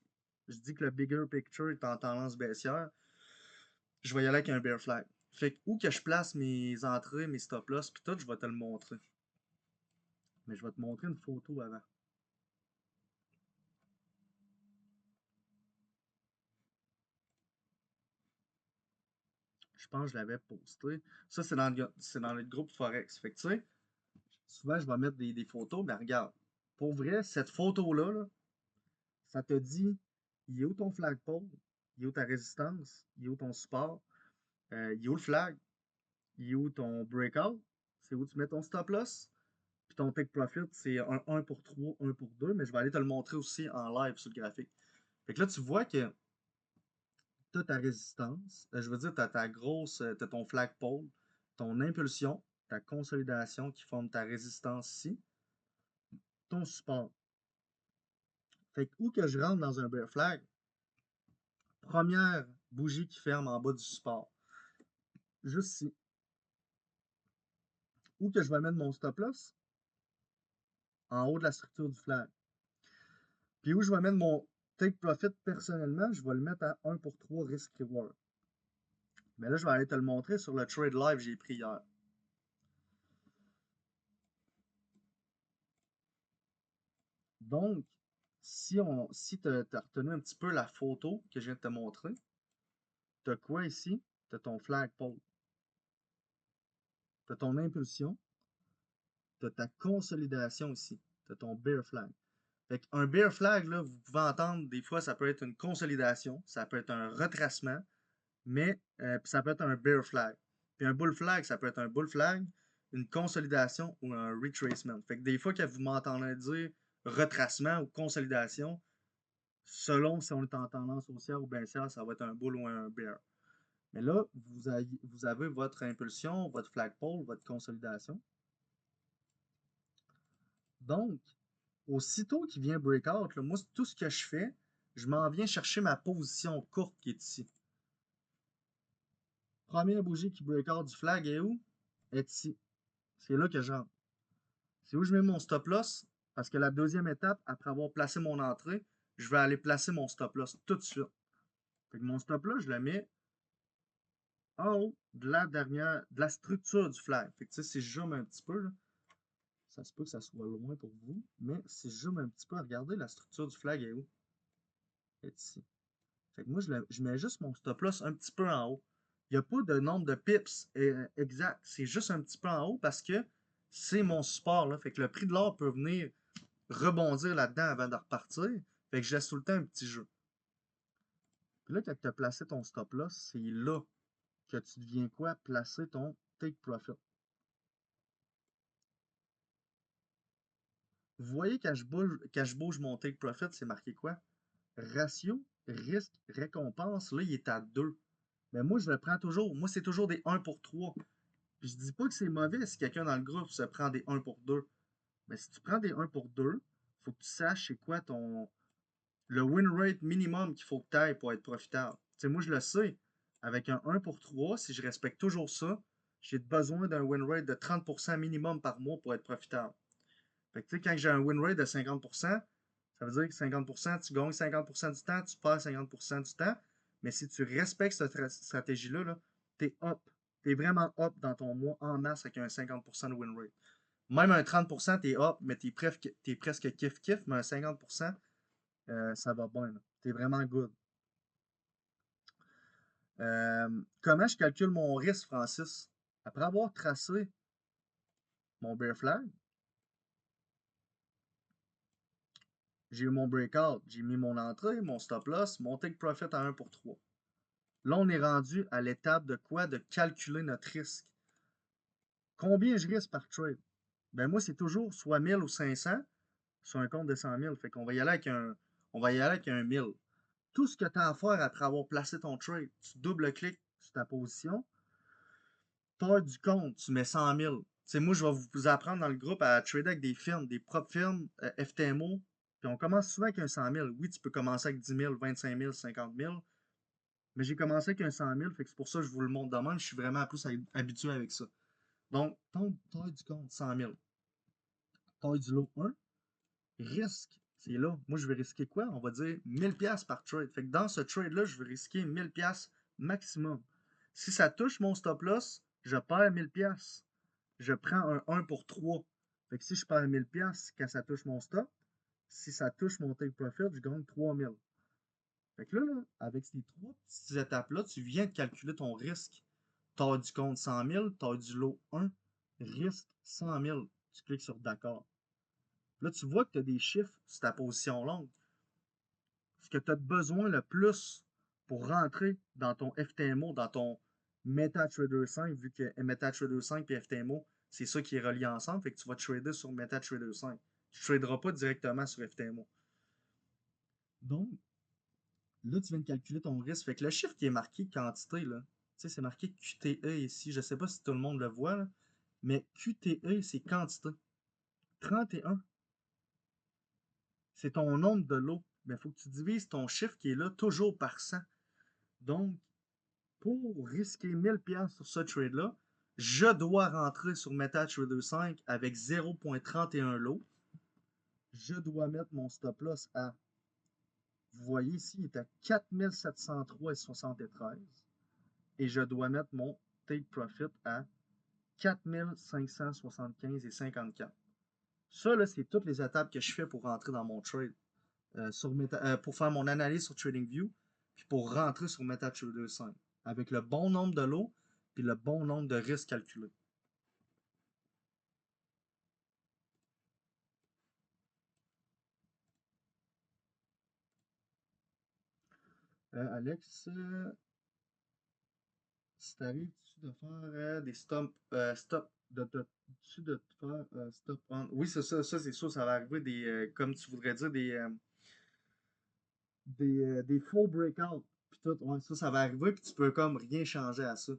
je dis que le bigger picture est en tendance baissière, je vais y aller avec un bear flag. Fait que où que je place mes entrées, mes stop loss, puis tout, je vais te le montrer. Mais je vais te montrer une photo avant. Je pense que je l'avais posté. Ça, c'est dans le groupe Forex. Fait que tu sais, souvent je vais mettre des photos, mais regarde. Pour vrai, cette photo-là, là, ça te dit, il est où ton flagpole? Il est où ta résistance? Il est où ton support? Il est où le flag? Il est où ton breakout? C'est où tu mets ton stop loss? Puis ton take profit, c'est un 1 pour 3, 1 pour 2, mais je vais aller te le montrer aussi en live sur le graphique. Fait que là, tu vois que tu as ta résistance, je veux dire, tu as ta grosse, tu as ton flagpole, ton impulsion, ta consolidation qui forme ta résistance ici, ton support. Fait que où que je rentre dans un bear flag, première bougie qui ferme en bas du support. Juste ici. Où que je vais mettre mon stop loss? En haut de la structure du flag. Puis où je vais mettre mon take profit personnellement, je vais le mettre à 1 pour 3 risk reward. Mais là, je vais aller te le montrer sur le trade live que j'ai pris hier. Donc, si tu as retenu un petit peu la photo que je viens de te montrer, tu as quoi ici? Tu as ton flagpole, tu as ton impulsion, tu as ta consolidation ici, tu as ton bear flag. Fait qu'un bear flag, là, vous pouvez entendre, des fois, ça peut être une consolidation, ça peut être un retracement, mais ça peut être un bear flag. Puis un bull flag, ça peut être un bull flag, une consolidation ou un retracement. Fait que des fois que vous m'entendez dire retracement ou consolidation, selon si on est en tendance haussière ou baissière, ça va être un bull ou un bear. Mais là, vous avez votre impulsion, votre flagpole, votre consolidation. Donc, aussitôt qu'il vient breakout, là, moi, tout ce que je fais, je m'en viens chercher ma position courte qui est ici. Première bougie qui break out du flag est où? Est ici. C'est là que j'entre. C'est où je mets mon stop loss? Parce que la deuxième étape, après avoir placé mon entrée, je vais aller placer mon stop loss tout de suite. Fait que mon stop loss, je le mets en haut de la structure du flag. Fait que tu sais, si je zoome un petit peu, là, ça se peut que ça soit loin pour vous, mais si je zoome un petit peu, regardez la structure du flag est où? Elle est ici. Fait que moi, je mets juste mon stop loss un petit peu en haut. Il n'y a pas de nombre de pips exact. C'est juste un petit peu en haut parce que c'est mon support. Là. Fait que le prix de l'or peut venir rebondir là-dedans avant de repartir. Fait que je laisse tout le temps un petit jeu. Puis là, quand tu as placé ton stop loss, c'est là que tu deviens quoi? Placer ton take profit. Vous voyez, quand je bouge mon take profit, c'est marqué quoi? Ratio, risque, récompense. Là, il est à 2. Mais moi, je le prends toujours. Moi, c'est toujours des 1 pour 3. Puis je dis pas que c'est mauvais si quelqu'un dans le groupe se prend des 1 pour 2. Mais si tu prends des 1 pour 2, faut que tu saches c'est quoi le win rate minimum qu'il faut que tu ailles pour être profitable. Tu sais, moi, je le sais. Avec un 1 pour 3, si je respecte toujours ça, j'ai besoin d'un win rate de 30% minimum par mois pour être profitable. Fait que, tu sais, quand j'ai un win rate de 50%, ça veut dire que 50%, tu gagnes 50% du temps, tu perds 50% du temps. Mais si tu respectes cette stratégie-là, là, t'es up. T'es vraiment up dans ton mois en masse avec un 50% de win rate. Même un 30%, t'es up, mais t'es presque kiff-kiff, mais un 50%, ça va bien. T'es vraiment good. Comment je calcule mon risque, Francis? Après avoir tracé mon bear flag, j'ai eu mon breakout, j'ai mis mon entrée, mon stop loss, mon take profit à 1 pour 3. Là, on est rendu à l'étape de quoi? De calculer notre risque. Combien je risque par trade? Ben moi, c'est toujours soit 1000 ou 500 sur un compte de 100 000. Fait qu'on va y aller on va y aller avec un 1000. Tout ce que tu as à faire après avoir placé ton trade, tu double-cliques sur ta position, pars du compte, tu mets 100 000. C'est moi, je vais vous apprendre dans le groupe à trader avec des firmes, des propres firmes, FTMO. Puis on commence souvent avec un 100 000. Oui, tu peux commencer avec 10 000, 25 000, 50 000. Mais j'ai commencé avec un 100 000, fait que c'est pour ça que je vous le montre de même. Je suis vraiment plus habitué avec ça. Donc, taille du compte, 100 000. Taille du lot 1, risque, c'est là. Moi, je vais risquer quoi? On va dire 1000$ par trade. Fait que dans ce trade-là, je vais risquer 1000$ maximum. Si ça touche mon stop loss, je perds 1000$. Je prends un 1 pour 3. Fait que si je perds 1000$ quand ça touche mon stop, si ça touche mon take profit, je gagne 3000. Fait que là, avec ces trois petites étapes-là, tu viens de calculer ton risque. Taille du compte 100 000, taille du lot 1, risque 100 000. Tu cliques sur d'accord. Là, tu vois que tu as des chiffres sur ta position longue. Ce que tu as besoin le plus pour rentrer dans ton FTMO, dans ton MetaTrader 5, vu que MetaTrader 5 et FTMO, c'est ça qui est relié ensemble, fait que tu vas trader sur MetaTrader 5. Tu ne traderas pas directement sur FTMO. Donc, là, tu viens de calculer ton risque. Fait que le chiffre qui est marqué quantité, là, tu sais, c'est marqué QTE ici. Je ne sais pas si tout le monde le voit, là, mais QTE, c'est quantité. 31, c'est ton nombre de lots. Mais il faut que tu divises ton chiffre qui est là toujours par 100. Donc, pour risquer 1000$ sur ce trade-là, je dois rentrer sur MetaTrader 5 avec 0.31 lots. Je dois mettre mon stop loss à, vous voyez ici, il est à 4703,73. Et je dois mettre mon take profit à 4575,54. Ça, là, c'est toutes les étapes que je fais pour rentrer dans mon trade. Pour faire mon analyse sur TradingView, puis pour rentrer sur MetaTrader 5. Avec le bon nombre de lots, puis le bon nombre de risques calculés. Alex, si t'arrives-tu de faire des stop, de faire stop on? Oui, c'est ça, c'est sûr, ça va arriver comme tu voudrais dire, des faux breakouts. Puis tout, ouais, ça va arriver, puis tu peux comme rien changer à ça.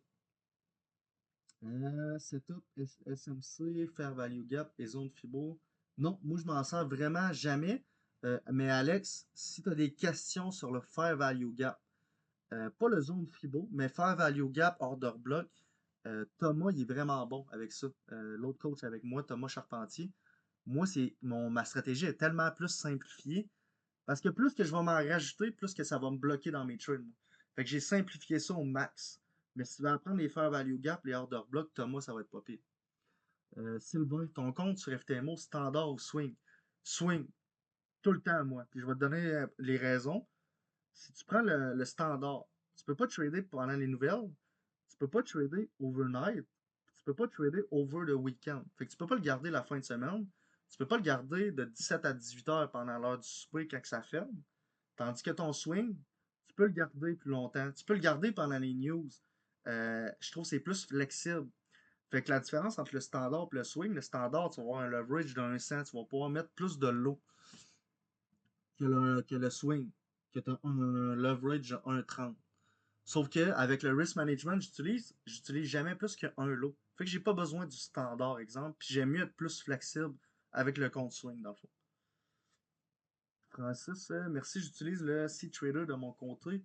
Setup, SMC, Fair Value Gap et Zone Fibo. Non, moi je m'en sers vraiment jamais. Mais Alex, si tu as des questions sur le Fair Value Gap, pas le Zone Fibo, mais Fair Value Gap, Order Block, Thomas, il est vraiment bon avec ça. L'autre coach avec moi, Thomas Charpentier. Moi, ma stratégie est tellement plus simplifiée parce que plus que je vais m'en rajouter, plus que ça va me bloquer dans mes trades. Fait que j'ai simplifié ça au max. Mais si tu veux apprendre les Fair Value Gap, les Order Block, Thomas, ça va être pas pire. Sylvain, ton compte sur FTMO, standard ou swing? Swing, tout le temps, moi. Puis je vais te donner les raisons. Si tu prends le standard, tu peux pas trader pendant les nouvelles, tu peux pas trader overnight, tu peux pas trader over the weekend. Fait que tu peux pas le garder la fin de semaine, tu peux pas le garder de 17 à 18 heures pendant l'heure du souper quand ça ferme. Tandis que ton swing, tu peux le garder plus longtemps. Tu peux le garder pendant les news. Je trouve que c'est plus flexible. Fait que la différence entre le standard et le swing, le standard, tu vas avoir un leverage d'un 100, tu vas pouvoir mettre plus de lot que le swing, que tu as un leverage de 1,30. Sauf que avec le risk management, j'utilise jamais plus qu'un lot. Fait que j'ai pas besoin du standard, exemple, puis j'aime mieux être plus flexible avec le compte swing, dans le fond. Francis, merci, j'utilise le C-Trader de mon côté.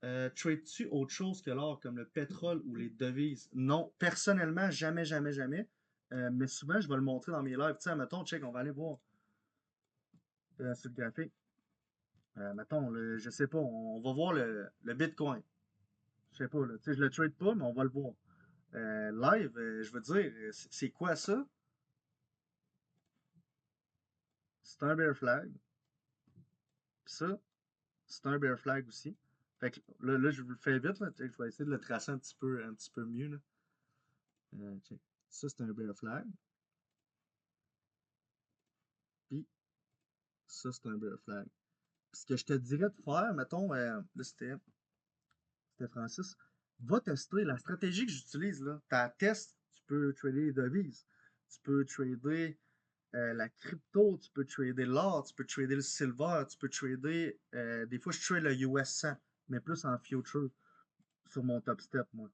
Trades-tu autre chose que l'or, comme le pétrole ou les devises? Non, personnellement, jamais, jamais, jamais. Mais souvent, je vais le montrer dans mes lives. Tiens, mettons, check, on va aller voir sur le graphique. Mettons, je sais pas, on va voir le Bitcoin. Je sais pas, là, tu sais, je le trade pas, mais on va le voir. Live, je veux dire, c'est quoi ça? C'est un bear flag. Puis ça, c'est un bear flag aussi. Fait que là, je vous le fais vite, là. Check, je vais essayer de le tracer un petit peu mieux, là. Check. Ça, c'est un bear flag. Puis ça, c'est un bear flag. Puis ce que je te dirais de faire, mettons, là, c'était Francis, va tester la stratégie que j'utilise, là. T'as test, tu peux trader les devises. Tu peux trader la crypto, tu peux trader l'or, tu peux trader le silver, tu peux trader. Des fois, je trade le US 100, mais plus en future sur mon top step, moi.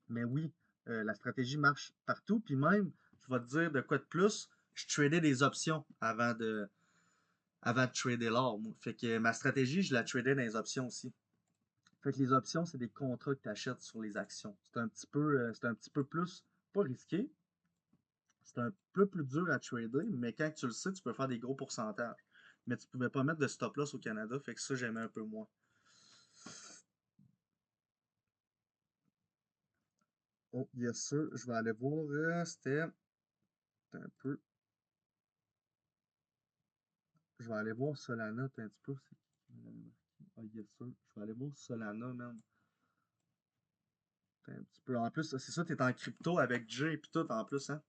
Mais oui, la stratégie marche partout. Puis même, je vais te dire de quoi de plus, je tradais des options avant de trader l'or, moi. Fait que ma stratégie, je la tradais dans les options aussi. Fait que les options, c'est des contrats que tu achètes sur les actions. C'est un petit peu plus, pas risqué, c'est un peu plus dur à trader, mais quand tu le sais, tu peux faire des gros pourcentages. Mais tu pouvais pas mettre de stop loss au Canada, fait que ça, j'aimais un peu moins. Oh, yes sir, je vais aller voir, c'était un peu, je vais aller voir Solana, un petit peu, c'est qui me l'avait marqué? Ah, yes sir, je vais aller voir Solana, man. Un petit peu. En plus, c'est ça, t'es en crypto avec Jay et tout, en plus, hein.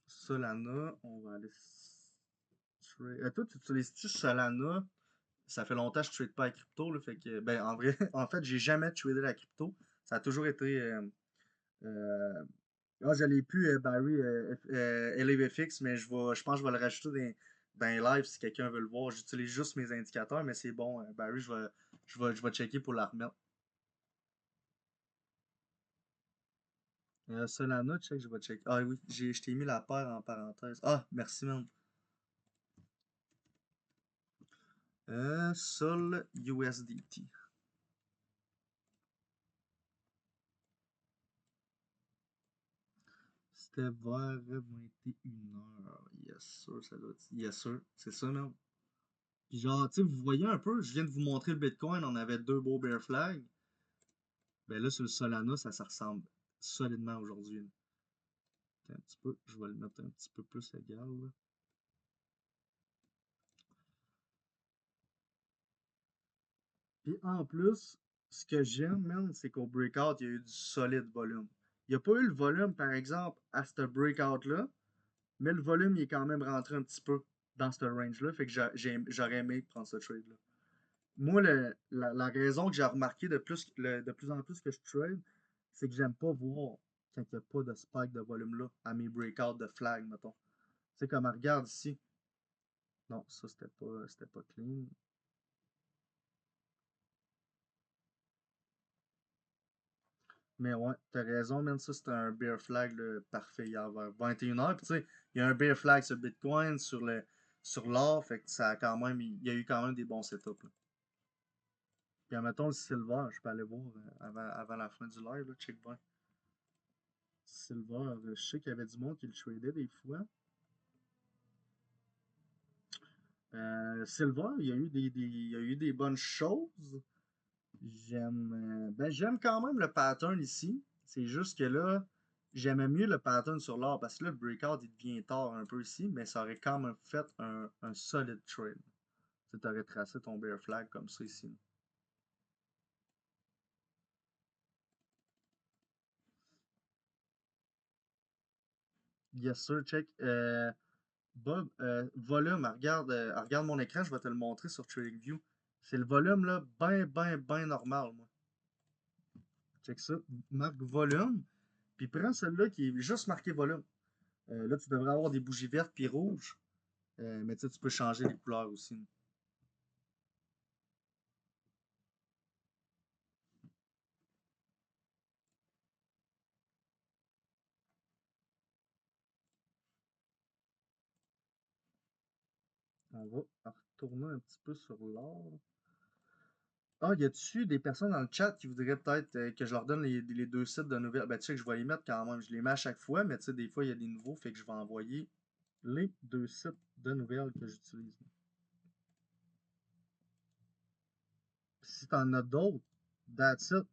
Solana, on va aller. Toi, tu utilises-tu Solana? Ça fait longtemps que je trade pas la crypto, là, fait que, ben, en vrai, en fait, j'ai jamais tradé la crypto. Ça a toujours été. Euh, je l'ai plus, Barry, LAVFX, mais je pense que je vais le rajouter dans les lives si quelqu'un veut le voir. J'utilise juste mes indicateurs, mais c'est bon, Barry, je vais checker pour la remettre. Solana, check, je vais checker. Ah oui, je t'ai mis la paire en parenthèse. Ah, merci, man. Sol USDT. C'était vers 21h. Yes, sûr, ça doit être. Yes, sûr, c'est ça, man. Puis genre, tu sais, vous voyez un peu, je viens de vous montrer le Bitcoin, on avait deux beaux bear flags. Ben là, sur le Solana, ça ressemble solidement aujourd'hui, là. Attends un petit peu, je vais le mettre un petit peu plus égal, là. Puis en plus, ce que j'aime, man, c'est qu'au breakout, il y a eu du solide volume. Il n'y a pas eu le volume, par exemple, à ce breakout-là, mais le volume, il est quand même rentré un petit peu dans ce range-là. Fait que j'aurais aimé prendre ce trade-là. Moi, la raison que j'ai remarqué de plus en plus que je trade, c'est que j'aime pas voir quand il n'y a pas de spike de volume-là à mes breakouts de flag, mettons. Tu sais, comme regarde ici. Non, ça, c'était pas clean. Mais ouais, t'as raison, man. Ça, c'était un bear flag là, parfait hier vers 21h. Puis tu sais, il y a un bear flag sur Bitcoin, sur l'or. Fait que ça a quand même, il y a eu quand même des bons setups, là. Puis mettons le silver, je peux aller voir avant la fin du live, là, check bien. Silver, je sais qu'il y avait du monde qui le tradait des fois. Silver, il y a eu des bonnes choses. J'aime quand même le pattern ici. C'est juste que là, j'aimais mieux le pattern sur l'or parce que là, le breakout, il devient tard un peu ici, mais ça aurait quand même fait un solide trade. Tu aurais tracé ton bear flag comme ça ici. Yes, sir, check. Bob, volume, regarde mon écran, je vais te le montrer sur TradingView. C'est le volume là, ben, ben, ben normal, moi. Check ça. Marque volume. Puis prends celle-là qui est juste marqué volume. Là, tu devrais avoir des bougies vertes puis rouges. Mais tu sais, tu peux changer les couleurs aussi. On va retourner un petit peu sur l'art. Ah, y a-tu des personnes dans le chat qui voudraient peut-être que je leur donne les deux sites de nouvelles? Ben, tu sais que je vais les mettre quand même. Je les mets à chaque fois, mais tu sais, des fois, il y a des nouveaux, fait que je vais envoyer les deux sites de nouvelles que j'utilise. Si t'en as d'autres, that's it.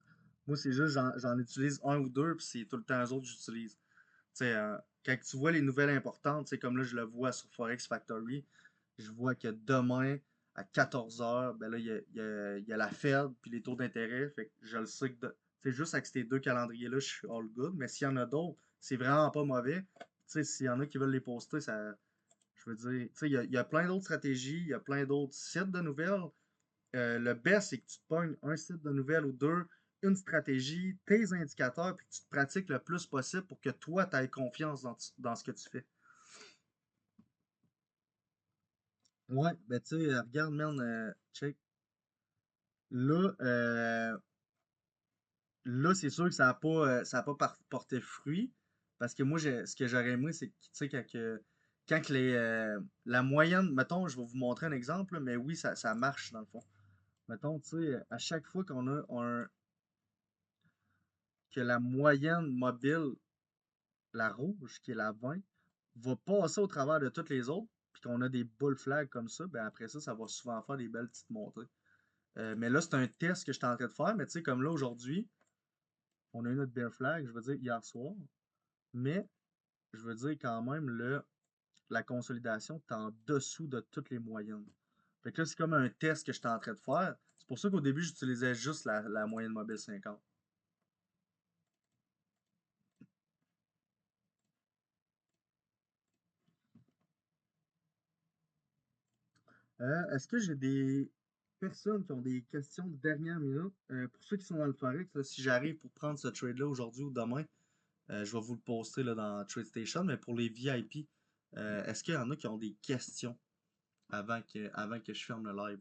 Moi, c'est juste, j'en utilise un ou deux, puis c'est tout le temps eux autres que j'utilise. Tu sais, quand tu vois les nouvelles importantes, tu sais, comme là, je le vois sur Forex Factory, je vois que demain, à 14 heures, ben là, il y a la Fed, puis les taux d'intérêt. Fait que je le sais que, tu sais, juste avec ces deux calendriers-là, je suis all good. Mais s'il y en a d'autres, c'est vraiment pas mauvais. Tu sais, s'il y en a qui veulent les poster, ça, je veux dire, tu sais, il y a plein d'autres stratégies, il y a plein d'autres sites de nouvelles. Le best, c'est que tu te pognes un site de nouvelles ou deux, une stratégie, tes indicateurs, puis que tu te pratiques le plus possible pour que toi, tu aies confiance dans ce que tu fais. Ouais, ben tu sais, regarde, man, check. Là, là c'est sûr que ça a pas porté fruit. Parce que moi, ce que j'aurais aimé, c'est que, tu sais, quand que la moyenne, mettons, je vais vous montrer un exemple, là, mais oui, ça marche dans le fond. Mettons, tu sais, à chaque fois qu'on a que la moyenne mobile, la rouge, qui est la 20, va passer au travers de toutes les autres, puis qu'on a des bull flags comme ça, ben après ça, ça va souvent faire des belles petites montées. Mais là, c'est un test que je suis en train de faire, mais tu sais, comme là, aujourd'hui, on a eu notre bear flag, je veux dire, hier soir, mais je veux dire quand même, la consolidation est en dessous de toutes les moyennes. Fait que là, c'est comme un test que j'étais en train de faire. C'est pour ça qu'au début, j'utilisais juste la moyenne mobile 50. Est-ce que j'ai des personnes qui ont des questions de dernière minute? Pour ceux qui sont dans le Forex, là, si j'arrive pour prendre ce trade-là aujourd'hui ou demain, je vais vous le poster là, dans TradeStation. Mais pour les VIP, est-ce qu'il y en a qui ont des questions avant que je ferme le live?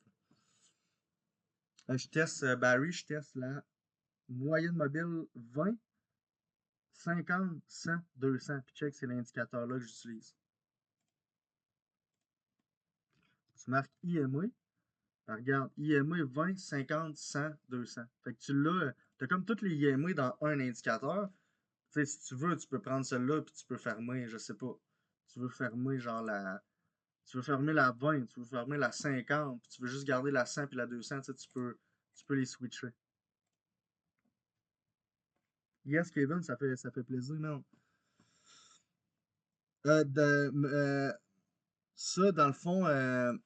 Je teste, Barry, je teste la moyenne mobile 20, 50, 100, 200. Puis check, c'est l'indicateur-là que j'utilise. Tu marques IMA. Regarde, IMA 20, 50, 100, 200. Fait que t'as comme toutes les IMA dans un indicateur. Tu sais, si tu veux, tu peux prendre celle-là puis tu peux fermer, je sais pas. Tu veux fermer genre tu veux fermer la 20, tu veux fermer la 50, puis tu veux juste garder la 100 puis la 200, tu sais, tu peux les switcher. Yes, Kevin, ça fait plaisir, non? Euh, de, euh, Ça, dans le fond,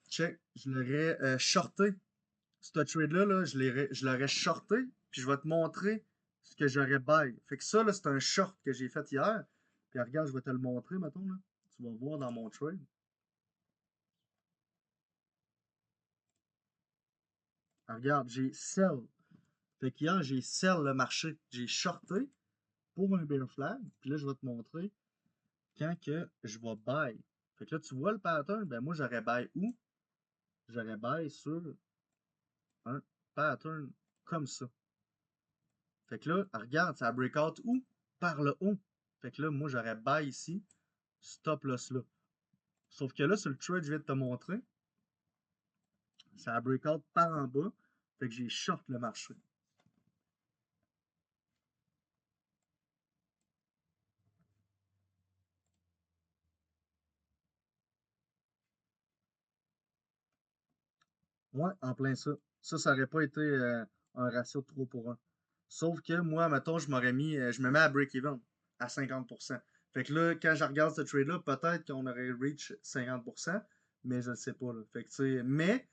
check, je l'aurais shorté. Ce trade-là, là, je l'aurais shorté, puis je vais te montrer ce que j'aurais buy. Fait que ça, là, c'est un short que j'ai fait hier. Puis regarde, je vais te le montrer, mettons, là. Tu vas voir dans mon trade. Regarde, j'ai sell. Fait qu'hier, j'ai sell le marché. J'ai shorté pour un bear flag. Puis là, je vais te montrer quand que je vais buy. Fait que là, tu vois le pattern, ben moi, j'aurais buy où? J'aurais buy sur un pattern comme ça. Fait que là, regarde, ça breakout où? Par le haut. Fait que là, moi, j'aurais buy ici, stop loss là. Sauf que là, sur le trade, je viens de te montrer, ça a breakout par en bas. Fait que j'ai short le marché. Ouais, en plein ça. Ça aurait pas été un ratio de 3 pour 1. Sauf que moi, mettons, je me mets à break-even à 50%. Fait que là, quand je regarde ce trade-là, peut-être qu'on aurait reach 50%, mais je ne sais pas. Là. Fait que, tu sais, mais,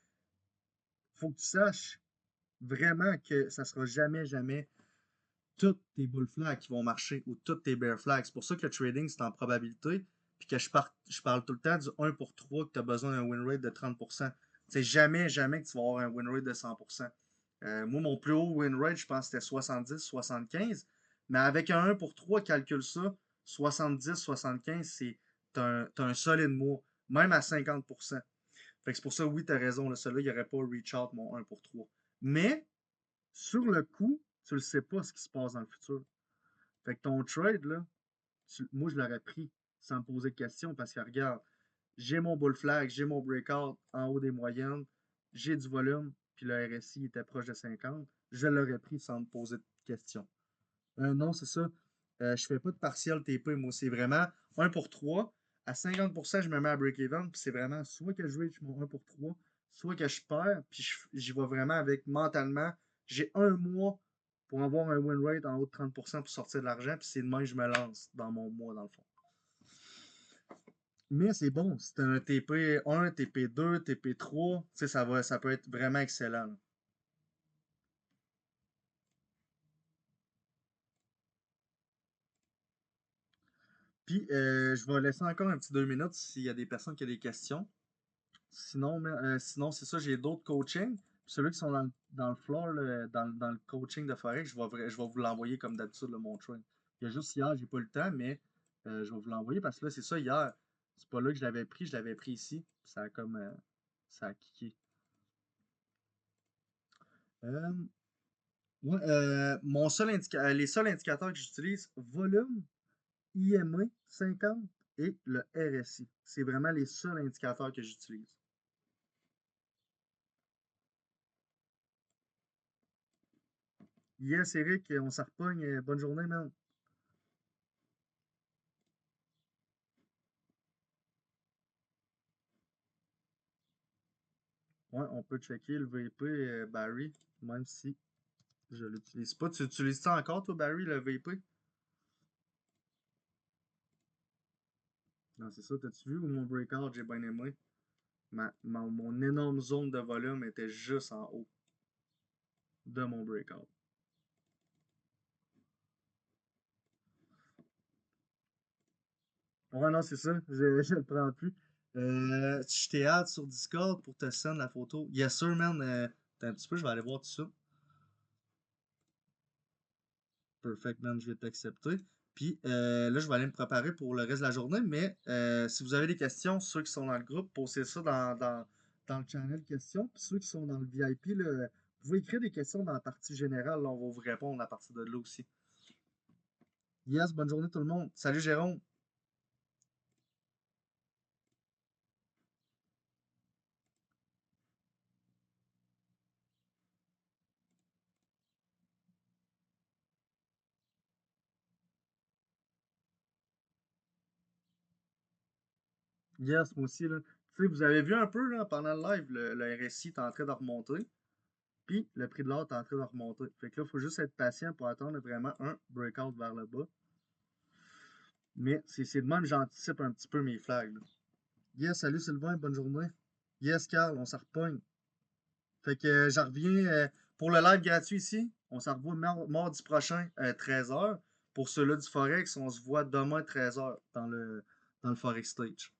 faut que tu saches vraiment que ça sera jamais, jamais toutes tes bull flags qui vont marcher ou toutes tes bear flags. C'est pour ça que le trading, c'est en probabilité. Puis que je parle tout le temps du 1 pour 3 que tu as besoin d'un win rate de 30%. C'est jamais, jamais que tu vas avoir un win rate de 100%. Moi, mon plus haut win rate, je pense que c'était 70-75. Mais avec un 1 pour 3, calcule ça. 70-75, t'as un solide mois. Même à 50%. Fait que c'est pour ça, oui, t'as raison. Celui-là, il n'y aurait pas reach out mon 1 pour 3. Mais, sur le coup, tu le sais pas ce qui se passe dans le futur. Fait que ton trade, là, moi, je l'aurais pris sans me poser de questions parce que, regarde, j'ai mon bull flag, j'ai mon breakout en haut des moyennes, j'ai du volume, puis le RSI était proche de 50. Je l'aurais pris sans me poser de questions. Non, c'est ça. Je fais pas de partiel TP, moi. C'est vraiment 1 pour 3. À 50%, je me mets à break-even. Puis c'est vraiment soit que je reach mon 1 pour 3, soit que je perds. Puis j'y vais vraiment avec mentalement. J'ai un mois pour avoir un win rate en haut de 30% pour sortir de l'argent. Puis c'est demain que je me lance dans mon mois, dans le fond. Mais c'est bon. C'est un TP1, TP2, TP3. Tu sais, ça peut être vraiment excellent, là. Puis, je vais laisser encore un petit 2 minutes s'il y a des personnes qui ont des questions. Sinon c'est ça, j'ai d'autres coachings. Puis ceux-là qui sont dans le floor, là, dans le coaching de Forex, je vais vous l'envoyer comme d'habitude, mon train. Il y a juste hier, j'ai pas eu le temps, mais je vais vous l'envoyer parce que là, c'est ça, hier, c'est pas là que je l'avais pris ici. Puis ça a comme, ça a kické. Euh, ouais, les seuls indicateurs que j'utilise, volume, IMA 50 et le RSI. C'est vraiment les seuls indicateurs que j'utilise. Yes, Eric, on s'en repogne. Bonne journée, man. Ouais, on peut checker le VP Barry, même si je l'utilise pas. Tu utilises ça encore, toi, Barry, le VP? Non, c'est ça. T'as-tu vu où mon breakout, j'ai bien aimé? Mon énorme zone de volume était juste en haut de mon breakout. Ouais, non, c'est ça. Je le prends plus. Je t'ai hâte sur Discord pour te send la photo. Yes, sir, man. Attends un petit peu, je vais aller voir tout ça. Perfect, man, je vais t'accepter. Puis là, je vais aller me préparer pour le reste de la journée. Mais si vous avez des questions, ceux qui sont dans le groupe, posez ça dans le channel questions. Puis ceux qui sont dans le VIP, là, vous pouvez écrire des questions dans la partie générale. Là, on va vous répondre à partir de là aussi. Yes, bonne journée tout le monde. Salut Jérôme. Yes, moi aussi. Là. Tu sais, vous avez vu un peu là, pendant le live, le RSI est en train de remonter. Puis le prix de l'or est en train de remonter. Fait que là, il faut juste être patient pour attendre vraiment un breakout vers le bas. Mais c'est de même, j'anticipe un petit peu mes flags. Là. Yes, salut Sylvain, bonne journée. Yes, Carl, on s'en repogne. Fait que j'en reviens pour le live gratuit ici. On s'en revoit mardi prochain, 13h. Pour ceux-là du Forex, on se voit demain 13h dans le Forex Stage.